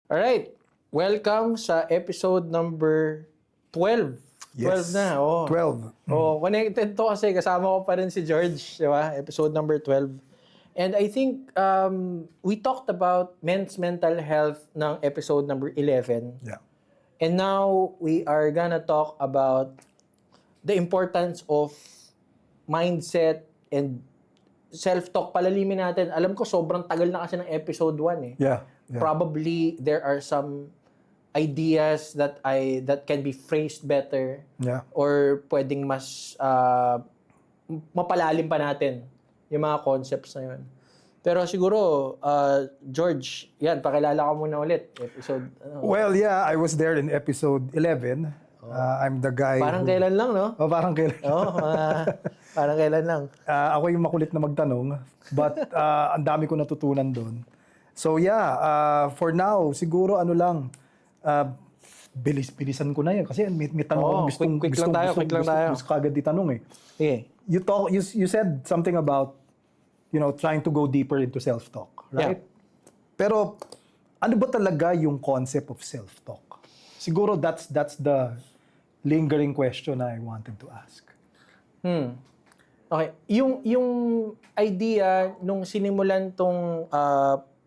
Alright, welcome sa episode number 12. 12 na, oh. 12. Oh, connected to kasi kasama ko pa rin si George, di ba? Episode number 12. And I think we talked about men's mental health ng episode number 11. Yeah. And now we are gonna talk about the importance of mindset and self-talk. Palalimin natin. Alam ko sobrang tagal na kasi ng episode 1 eh. Yeah. Probably there are some ideas that can be phrased better Yeah. or pwedeng mas mapalalim pa natin yung mga concepts na yun. Pero siguro, George, yan, pakilala ka muna ulit. Episode, Well, yeah, I was there in episode 11. I'm the guy parang kailan lang, no? Oh, parang kailan. Parang kailan lang. Ako yung makulit na magtanong. But ang dami ko natutunan doon. So yeah, for now, siguro ano lang, bilisan ko na yan. Kasi may tanong ako quick lang tayo. gusto kagad itanong eh. Okay. You said something about, trying to go deeper into self-talk, right? Yeah. Pero ano ba talaga yung concept of self-talk? Siguro that's the lingering question I wanted to ask. Okay. Yung idea nung sinimulan tong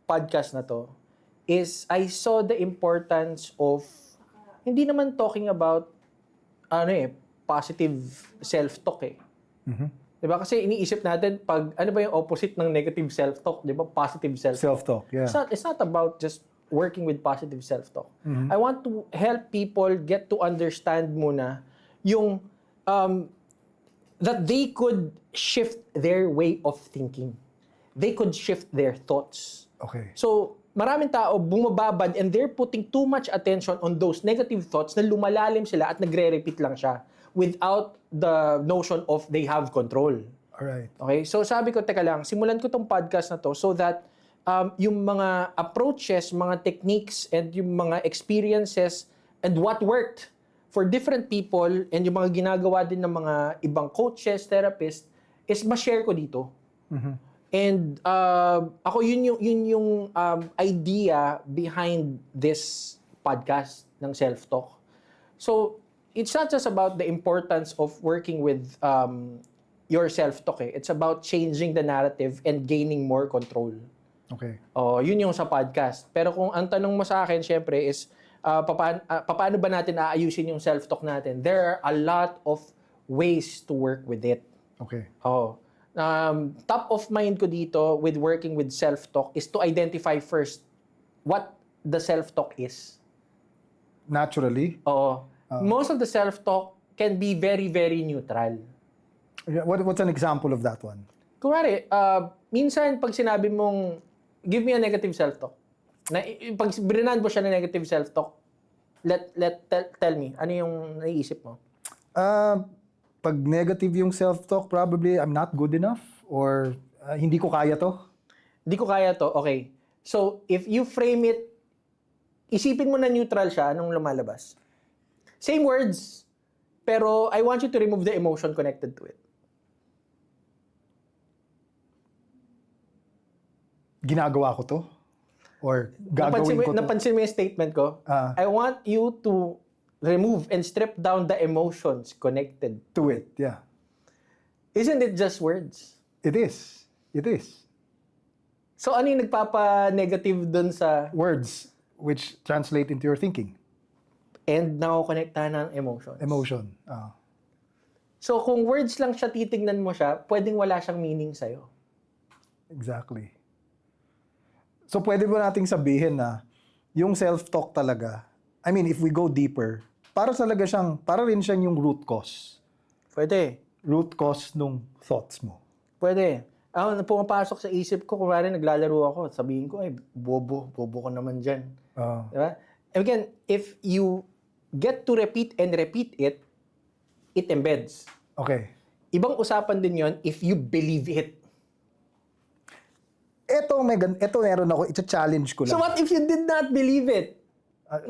podcast na to is I saw the importance of hindi naman talking about positive self-talk eh. Mm-hmm. 'Di ba? Kasi iniisip natin pag ano ba yung opposite ng negative self-talk, 'di ba? Positive self-talk. Self-talk, yeah. It's not about just working with positive self-talk. Mm-hmm. I want to help people get to understand muna yung that they could shift their way of thinking. They could shift their thoughts. Okay. So, maraming tao bumababad and they're putting too much attention on those negative thoughts na lumalalim sila at nagre-repeat lang siya without the notion of they have control. Alright. Okay? So, sabi ko, teka lang, simulan ko tong podcast na to so that yung mga approaches, mga techniques, and yung mga experiences and what worked for different people and yung mga ginagawa din ng mga ibang coaches, therapists, is ma-share ko dito. Mm-hmm. And ako yun yung idea behind this podcast ng self-talk. So, it's not just about the importance of working with your self-talk eh. It's about changing the narrative and gaining more control. Okay. Oh, yun yung sa podcast. Pero kung ang tanong mo sa akin, syempre, is paano ba natin aayusin yung self-talk natin? There are a lot of ways to work with it. Okay. Oh. Top of mind ko dito with working with self-talk is to identify first what the self-talk is. Naturally. Oo. Most of the self-talk can be very, very neutral. What's an example of that one? Kunwari, minsan pag sinabi mong, give me a negative self-talk, pag brinand mo siya na negative self-talk, tell me, ano yung naiisip mo? Pag negative yung self-talk, probably I'm not good enough or hindi ko kaya to. Hindi ko kaya to, okay. So, if you frame it, isipin mo na neutral siya nung lumalabas. Same words, pero I want you to remove the emotion connected to it. Ginagawa ko to? Or gagawin ko to? Napansin mo yung statement ko? I want you to remove and strip down the emotions connected To it, yeah. Isn't it just words? It is. It is. So ano yung nagpapa-negative dun sa Words which translate into your thinking. and nako-connectahan ng emotions? Emotion. So kung words lang siya, titignan mo siya, pwedeng wala siyang meaning sa'yo. Exactly. So pwede ba nating sabihin na yung self-talk talaga, I mean, if we go deeper, para rin siyang yung root cause. Pwede. Root cause nung thoughts mo. Pwede. Ako, pumapasok sa isip ko, kung naglalaro ako, sabihin ko, ay, bobo ko naman dyan. Diba? Again, if you get to repeat and repeat it, it embeds. Okay. Ibang usapan din yon if you believe it. Ito meron ako, i-challenge ko lang. So what if you did not believe it?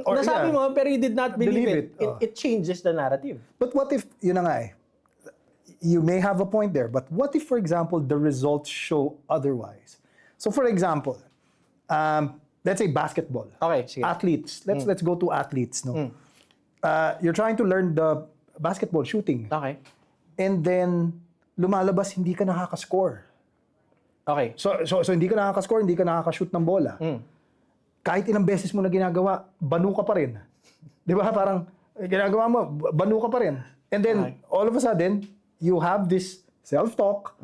Nasabi mo, pero you did not believe it. It changes the narrative. But what if, yun na nga eh, you may have a point there, but what if, for example, the results show otherwise? So for example, let's say basketball. Okay, sige. Athletes. Let's go to athletes, no. You're trying to learn the basketball shooting. Okay. And then lumalabas hindi ka nakaka-score. Okay. So hindi ka nakaka-score, hindi ka nakaka-shoot ng bola. Kahit ilang beses mo na ginagawa, banu ka pa rin. 'Di ba? Parang ginagawa mo, banu ka pa rin. And then all of a sudden, you have this self-talk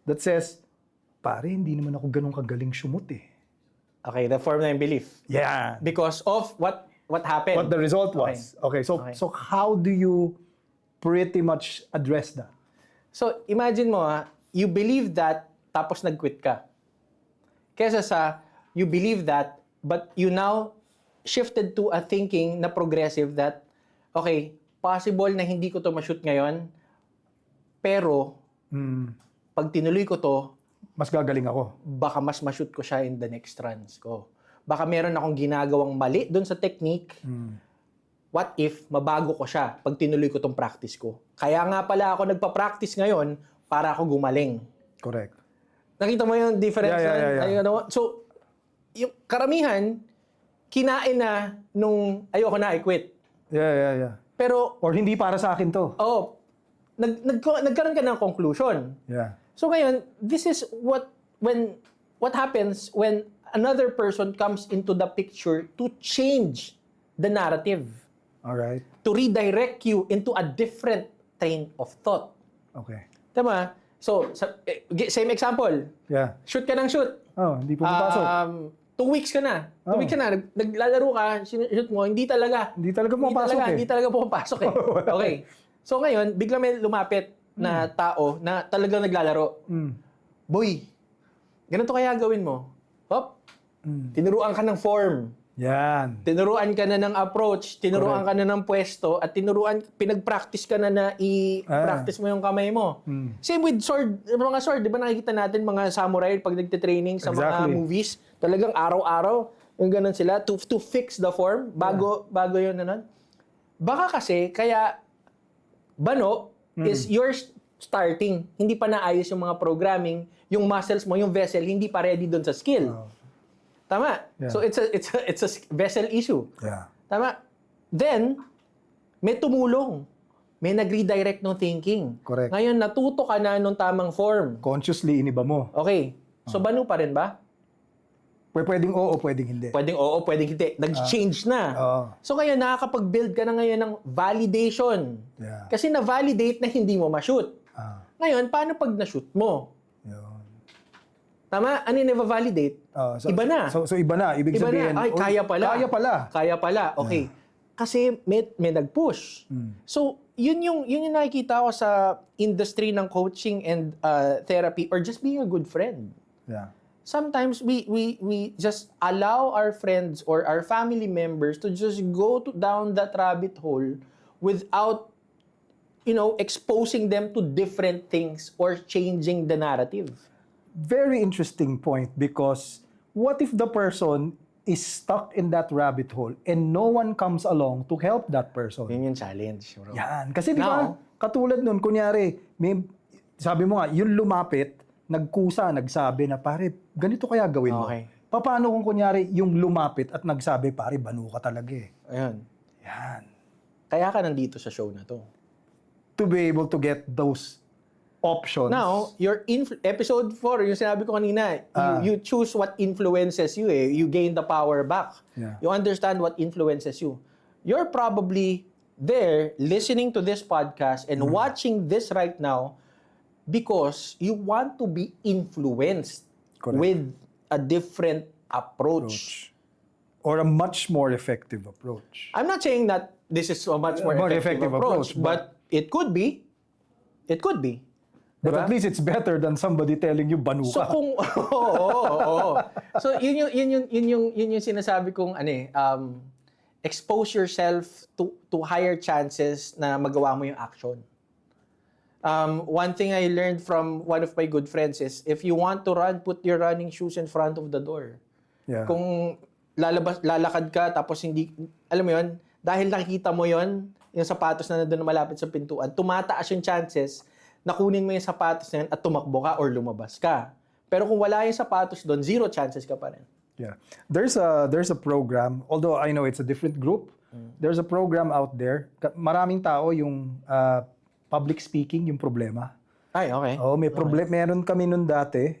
that says, pare, hindi naman ako ganun kagaling shumot eh. Okay, the form na yung belief. Yeah. Because of what happened. What the result was. Okay, so how do you pretty much address that? So, imagine mo, you believe that, tapos nag-quit ka. Kesa sa, you believe that, but you now shifted to a thinking na progressive that, okay, possible na hindi ko to ma-shoot ngayon, pero, pag tinuloy ko to, Mas gagaling ako. baka mas ma-shoot ko siya in the next runs ko. Baka meron akong ginagawang mali doon sa technique. What if mabago ko siya pag tinuloy ko tong practice ko? Kaya nga pala ako nagpa-practice ngayon para ako gumaling. Correct. Nakita mo yung difference? Yeah. Ay, ano? So, yung karamihan, kinain na nung ayoko na, I quit. Yeah. Pero, Or hindi para sa akin to. nagkaroon ka ng conclusion. Yeah. So ngayon, this is what happens when another person comes into the picture to change the narrative, All right. to redirect you into a different train of thought. Okay. Tama? So, same example. Yeah. Shoot ka ng shoot. Oh, hindi pumapasok. 2 weeks ka na. 2 weeks ka na. Naglalaro ka, shoot mo, hindi talaga. Hindi talaga pumapasok eh. Hindi talaga pumapasok eh. Okay. So ngayon, bigla may lumapit na tao na talagang naglalaro. Boy, ganito kaya gawin mo. Hop. Tinuruan ka ng form. Yan. Tinuruan ka na ng approach, tinuruan ka na ng pwesto, at pinag-practice ka na i-practice mo yung kamay mo. Same with sword, mga sword, di ba nakikita natin mga samurai pag nagtitraining sa mga movies, talagang araw-araw, yung ganun sila, to fix the form, bago yun na nun. Baka kasi, kaya, bano, is yours starting, hindi pa naayos yung mga programming, yung muscles mo, yung vessel, hindi pa ready doon sa skill. Tama. Yeah. So it's a vessel issue. Yeah. Tama. Then may tumulong. May nag-redirect ng thinking. Correct. Ngayon natuto ka na nung tamang form. Consciously iniba mo. Okay. So banu pa rin ba? Pwedeng oo, pwedeng hindi. Pwedeng oo, pwedeng hindi. Nag-change na. So ngayon nakakapag-build ka na ngayon ng validation. Yeah. Kasi na-validate na hindi mo ma-shoot. Ngayon, paano pag na-shoot mo? Yun. Tama? Ano yung na-validate? Iba na. So iba na. Ibig Iba sabihin, na. Ay, kaya pala. Kaya pala. Okay. Kasi may nag-push. So, yun yung nakikita ko sa industry ng coaching and therapy or just being a good friend. Yeah. Sometimes we just allow our friends or our family members to just go down that rabbit hole without exposing them to different things or changing the narrative. Very interesting point because what if the person is stuck in that rabbit hole and no one comes along to help that person? Yun yung challenge, bro. Yan. Kasi di ba, katulad nun, kunyari, sabi mo nga, yung lumapit, nagkusa, nagsabi na, pare, ganito kaya gawin mo. Okay. Paano kung kunyari, yung lumapit at nagsabi, pare, banu ka talaga eh. Ayun. Yan. Kaya ka nandito sa show na to. To be able to get those options. Now, your episode 4, yung sinabi ko kanina, you choose what influences you eh. You gain the power back. Yeah. You understand what influences you. You're probably there listening to this podcast and watching this right now because you want to be influenced with a different approach. Or a much more effective approach. I'm not saying that this is a much more effective approach, but it could be. It could be. But diba? at least it's better than somebody telling you banu So ka. kung oo. So yun yung sinasabi kong expose yourself to higher chances na magawa mo yung action. One thing I learned from one of my good friends is if you want to run, put your running shoes in front of the door. Yeah. Kung lalakad ka tapos hindi, alam mo yun, dahil nakikita mo yun, yung sapatos na nandun malapit sa pintuan, tumataas yung chances na kunin mo yung sapatos na yun at tumakbo ka or lumabas ka. Pero kung wala yung sapatos doon, 0 chances ka pa rin. Yeah. There's a program, although I know it's a different group. There's a program out there. Maraming tao yung public speaking yung problema. Ay, okay. Oh, may problem. Meron kami nun dati.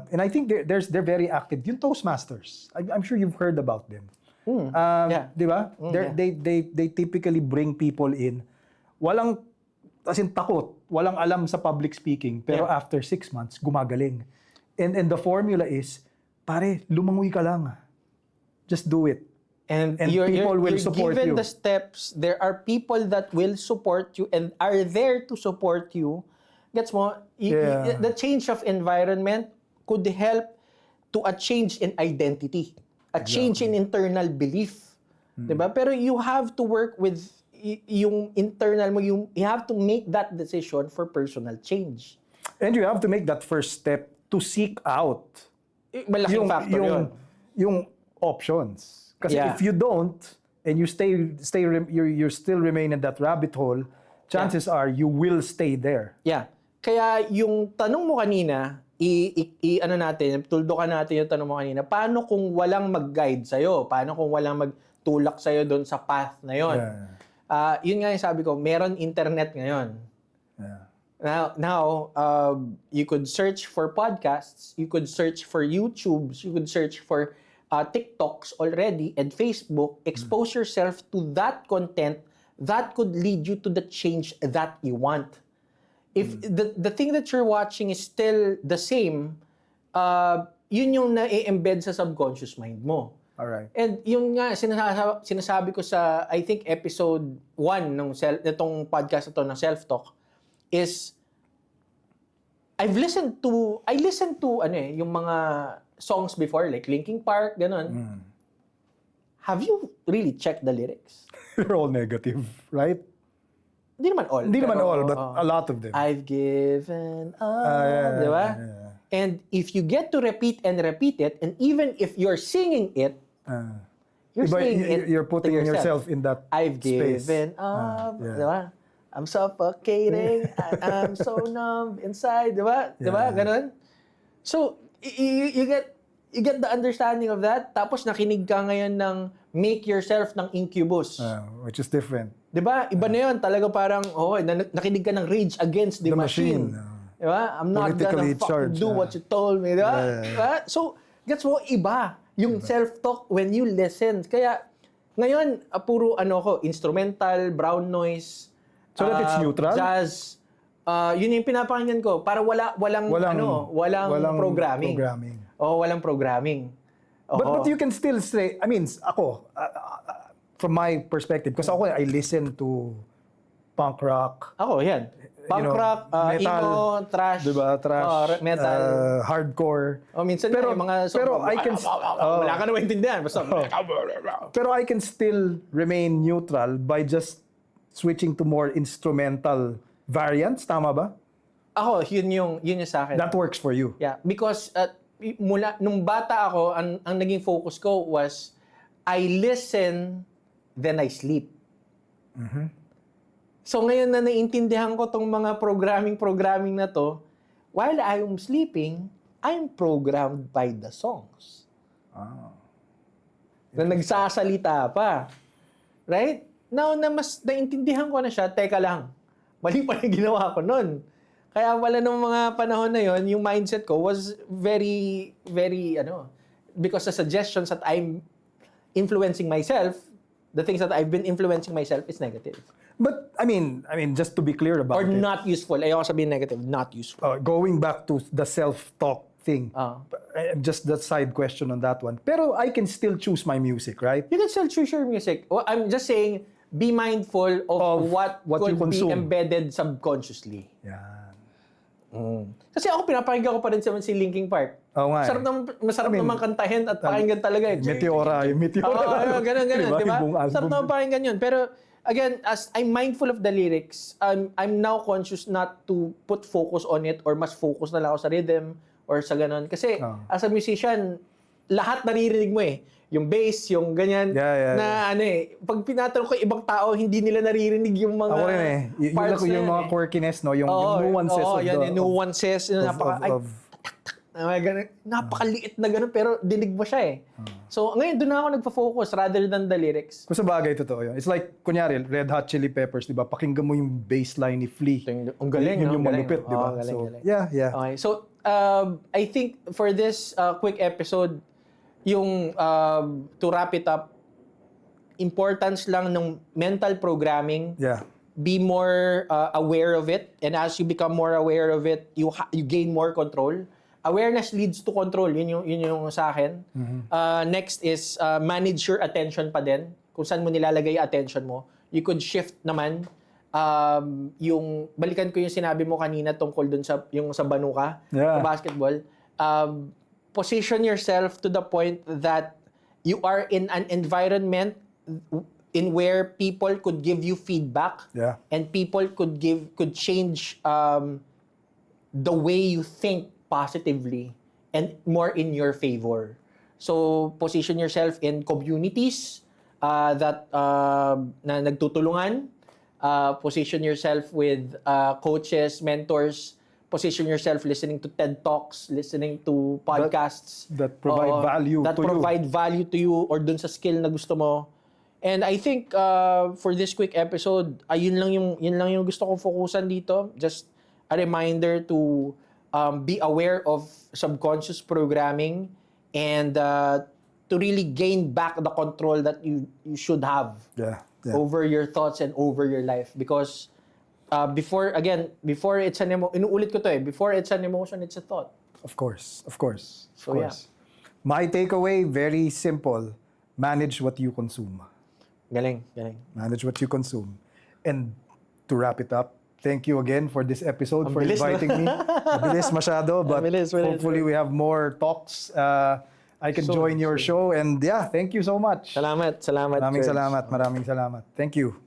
And I think they're very active. Yung Toastmasters. I'm sure you've heard about them. Yeah. Di ba? They typically bring people in. Walang, as in takot. Walang alam sa public speaking. Pero after 6 months, gumagaling. And the formula is, pare, lumangoy ka lang. Just do it. And people will support given you. the steps, there are people that will support you and are there to support you. Gets mo? The change of environment could help to a change in identity, a change in internal belief. Diba? Pero you have to work with yung internal mo, you have to make that decision for personal change. And you have to make that first step to seek out Malaking factor yun. Yung options. Kasi if you don't, and you you still remain in that rabbit hole, chances are you will stay there. Yeah. Kaya yung tanong mo kanina, ano natin, tuldukan natin yung tanong mo kanina, paano kung walang mag-guide sa'yo? Paano kung walang magtulak sa'yo doon sa path na yon? Yun nga yung sabi ko, meron internet ngayon. Now, you could search for podcasts, you could search for YouTubes, you could search for TikToks already, and Facebook. Expose yourself to that content that could lead you to the change that you want. If the thing that you're watching is still the same, yun yung na-embed sa subconscious mind mo. Alright. And yung nga sinasabi ko sa, I think, episode 1 nitong podcast ito ng Self-Talk is I listened to yung mga songs before, like Linkin Park, ganun. Have you really checked the lyrics? They're all negative, right? Hindi naman all. Hindi naman all, but a lot of them. I've given up, di ba? And if you get to repeat and repeat it, and even if you're singing it, you're putting to yourself in that I've space. given up, di ba? I'm suffocating, I'm so numb inside, di ba? Di ba? Ganun. So, you get the understanding of that, tapos nakinig ka ngayon ng Make Yourself ng Incubus. Which is different. Di ba? Iba na yun. Talaga parang, nakinig ka ng Rage Against the Machine. Di ba? I'm not gonna fucking do what you told me. Di ba? Diba? So, gets mo, iba yung self-talk when you listen. Kaya, ngayon, puro instrumental, brown noise, so that it's neutral? Jazz. Yun yung pinapakinggan ko. Para walang programming. Walang programming. But you can still say, I mean, ako, from my perspective, because ako, I listen to punk rock. Ako, yan. Punk rock, metal, emo, trash, diba? Trash, metal. Hardcore. Minsan pero, yung mga pero I can... wala ka na maintindihan. Basta, pero I can still remain neutral by just switching to more instrumental variants. Tama ba? Ako, yun yung sa akin. That works for you. Yeah, because nung bata ako, ang naging focus ko was I listen, then I sleep. So ngayon na naiintindihan ko tong mga programming na to, while I am sleeping, I'm programmed by the songs. Na nagsasalita pa. Right? Now na mas naiintindihan ko na siya, teka lang, mali pa yung ginawa ko nun. Kaya wala nung mga panahon na yon, yung mindset ko was very, very, because the suggestions that I'm influencing myself, the things that I've been influencing myself is negative. But, I mean, just to be clear about it. Or not useful. Ayoko sabihin negative, not useful. Going back to the self-talk thing, just that side question on that one. Pero I can still choose my music, right? You can still choose your music. Well, I'm just saying, be mindful of what you could be consume. embedded subconsciously. Yeah. Kasi ako pinapakinggan ko pa rin si Linkin Park. Oo nga. Masarap naman kantahin at pakinggan talaga. Meteora. Ganun, diba? di ba? Masarap naman pakinggan yun. Pero again, as I'm mindful of the lyrics, I'm now conscious not to put focus on it or mas focus na lang ako sa rhythm or sa ganun. Kasi as a musician, lahat naririnig mo eh. Yung bass, yung ganyan, pag pinatanong ko ibang tao, hindi nila naririnig yung mga ako rin eh. Yung mga quirkiness, no? Yung nuances yung nuances. Napakaliit na ganun, pero dinig mo siya eh. So, ngayon, doon na ako nagpa-focus rather than the lyrics. Kung sa bagay, totoo yun. It's like, kunyari, Red Hot Chili Peppers, di ba? Pakinggan mo yung bassline ni Flea. Ang galing, Yun yung galing. malupit, di ba? Galing, So, galing. yeah. Okay, so, I think for this quick episode, yung, to wrap it up, importance lang ng mental programming. Yeah. Be more aware of it, and as you become more aware of it, you gain more control. Awareness leads to control. Yun yung sa akin. Next is manage your attention pa din. Kung saan mo nilalagay yung attention mo. You could shift naman yung balikan ko yung sinabi mo kanina tungkol dun sa yung sa Banuka, Yeah. sa basketball. Position yourself to the point that you are in an environment in where people could give you feedback, Yeah. and people could change the way you think positively and more in your favor. So position yourself in communities that na nagtutulungan. Position yourself with coaches, mentors. Position yourself listening to TED Talks, listening to podcasts That provide value that to you. provide value to you or dun sa skill na gusto mo. And I think for this quick episode, yun lang yung gusto kong fokusan dito. Just a reminder to be aware of subconscious programming and to really gain back the control that you should have Yeah. over your thoughts and over your life. Because before it's an inuulit ko to before it's an emotion, it's a thought. Of course. So, yeah. My takeaway, very simple. Manage what you consume. Galing. Manage what you consume. And to wrap it up, thank you again for this episode, for bilis, no? inviting me. Mabilis masyado, but Bilis. hopefully we have more talks. I can join your show. And yeah, thank you so much. Salamat. Maraming Serge. salamat. Thank you.